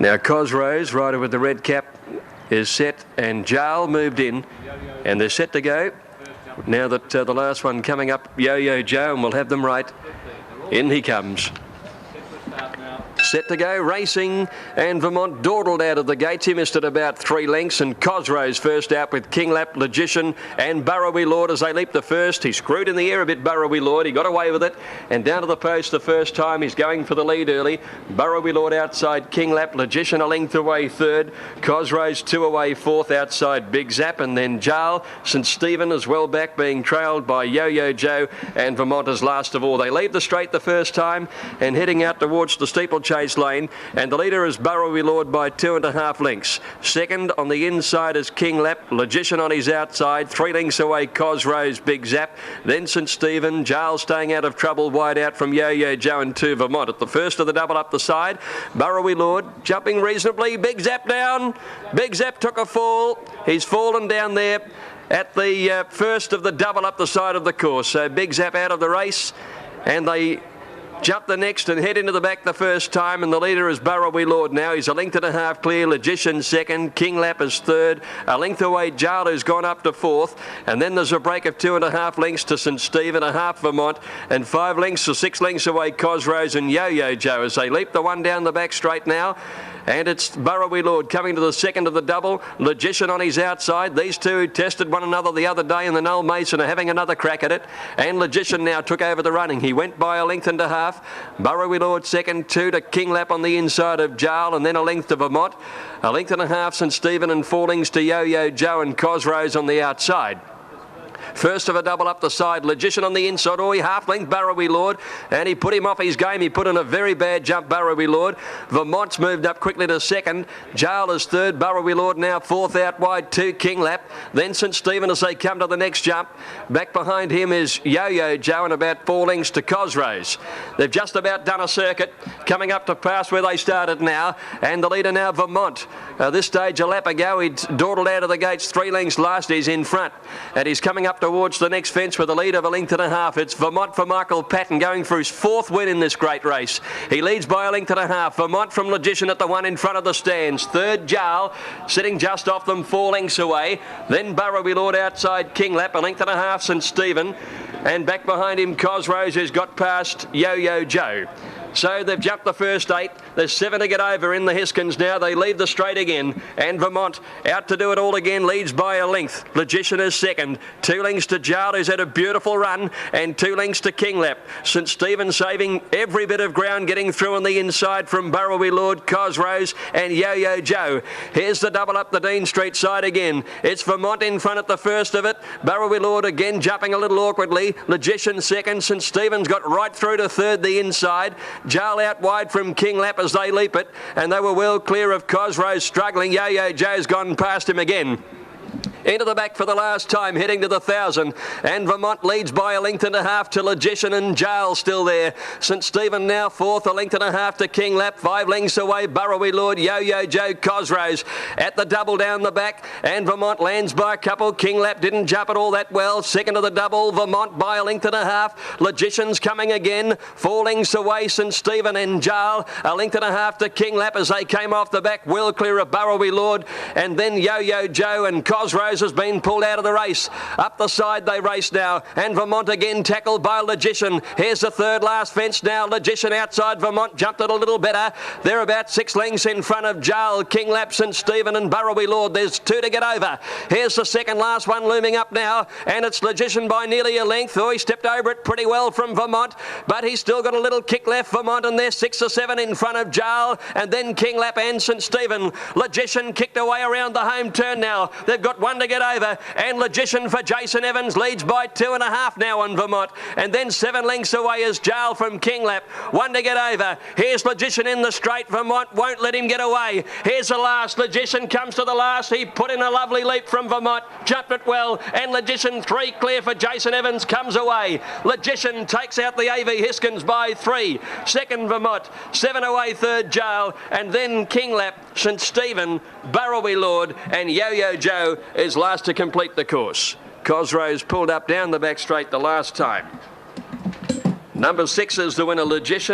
Now Cosrose, rider with the red cap, is set, and Jarl moved in, and they're set to go. Now that the last one coming up, Yo-Yo Joe, and we'll have them right. In he comes. Set to go, racing, and Vermont dawdled out of the gates. He missed it about 3 lengths, and Cosrose first out with King Lap, Logician, and Burrowy Lord as they leap the first. He screwed in the air a bit, Burrowy Lord. He got away with it, and down to the post the first time. He's going for the lead early. Burrowy Lord outside King Lap, Logician a length away third. Cosrose 2 away fourth outside Big Zap, and then Jarl, St Stephen as well back, being trailed by Yo-Yo Joe and Vermont as last of all. They leave the straight the first time and heading out towards the steeplechase lane, and the leader is Burrowy Lord by 2.5 lengths. Second on the inside is King Lap, Logician on his outside, 3 lengths away Cosrose, Big Zap, then St Stephen. Jarl staying out of trouble wide out from Yo-Yo Joe and 2 Vermont. At the first of the double up the side, Burrowy Lord jumping reasonably. Big Zap down. Big Zap took a fall. He's fallen down there at the first of the double up the side of the course. So Big Zap out of the race, and they jump the next and head into the back the first time, and the leader is Burrowy Lord now. He's a length and a half clear. Logician second. King Lap is third. A length away Jarl, who's gone up to fourth, and then there's a break of 2.5 lengths to St Stephen, a half Vermont, and 5 lengths or 6 lengths away Cosrose and Yo-Yo Joe as they leap the one down the back straight now. And it's Burrowy Lord coming to the second of the double. Logician on his outside. These two tested one another the other day in the Noel Mason, are having another crack at it. And Logician now took over the running. He went by a length and a half. Burrowy Lord second, 2 to King Lap on the inside of Jarl, and then a length to Vermont. A length and a half St Stephen, and 4 lengths to Yo-Yo Joe and Cosrose on the outside. First of a double up the side, Logician on the inside, half-length Burrowy Lord, and he put him off his game. He put in a very bad jump, Burrowy Lord. Vermont's moved up quickly to second. Jarl is third, Burrowy Lord now fourth out wide, 2 King Lap. Then St Stephen as they come to the next jump. Back behind him is Yo-Yo Joe and about 4 lengths to Cosrose. They've just about done a circuit, coming up to pass where they started now, and the leader now Vermont. This stage a lap ago, he'd dawdled out of the gates 3 lengths last. He's in front, and he's coming up towards the next fence with a lead of a length and a half. It's Vermont for Michael Patton, going for his 4th win in this great race. He leads by a length and a half. Vermont from Logician at the one in front of the stands. Third Jarl, sitting just off them 4 lengths away. Then Burrowy Lord outside King Lap, a length and a half St Stephen. And back behind him Cosrose, who's got past Yo-Yo Joe. So they've jumped the first 8. There's 7 to get over in the Hiskens now. They leave the straight again. And Vermont out to do it all again, leads by a length. Logician is second. 2 lengths to Jarl, who's had a beautiful run, and 2 lengths to King Lap. St Stephen saving every bit of ground, getting through on the inside from Burrowy Lord, Cosrose and Yo-Yo Joe. Here's the double up the Dean Street side again. It's Vermont in front at the first of it. Burrowy Lord again jumping a little awkwardly. Logician second. St Stephen's got right through to third the inside. Jarl out wide from King Lap as they leap it, and they were well clear of Cosrose struggling. Yo-Yo Joe's gone past him again. Into the back for the last time, heading to the 1,000, and Vermont leads by a length and a half to Logician, and Jarl still there. St Stephen now fourth, a length and a half to King Lap, 5 lengths away Burrowy Lord, Yo-Yo Joe, Cosrose at the double down the back, and Vermont lands by a couple. King Lap didn't jump it all that well. Second of the double, Vermont by a length and a half. Logician's coming again, 4 lengths away St Stephen, and Jarl a length and a half to King Lap as they came off the back, well clear of Burrowy Lord, and then Yo-Yo Joe and Cosrose has been pulled out of the race. Up the side they race now, and Vermont again tackled by Logician. Here's the third last fence now. Logician outside Vermont, jumped it a little better. They're about 6 lengths in front of Jarl, King Lap, St Stephen and Burrowy Lord. There's 2 to get over. Here's the second last one looming up now, and it's Logician by nearly a length. He stepped over it pretty well from Vermont, but he's still got a little kick left. Vermont, and they're 6 or 7 in front of Jarl, and then King Lap and St Stephen. Logician kicked away around the home turn now. They've got 1 to get over, and Logician for Jason Evans leads by 2.5 now on Vermont, and then 7 lengths away is Jarl from King Lap. 1 to get over. Here's Logician in the straight. Vermont won't let him get away. Here's the last. Logician comes to the last. He put in a lovely leap from Vermont, jumped it well, and Logician 3 clear for Jason Evans comes away. Logician takes out the AV Hiskens by 3. Second Vermont, 7 away third Jarl, and then King Lap, St Stephen, Burrowy Lord and Yo-Yo Joe is last to complete the course. Cosrose pulled up down the back straight the last time. Number 6 is the winner, Logician.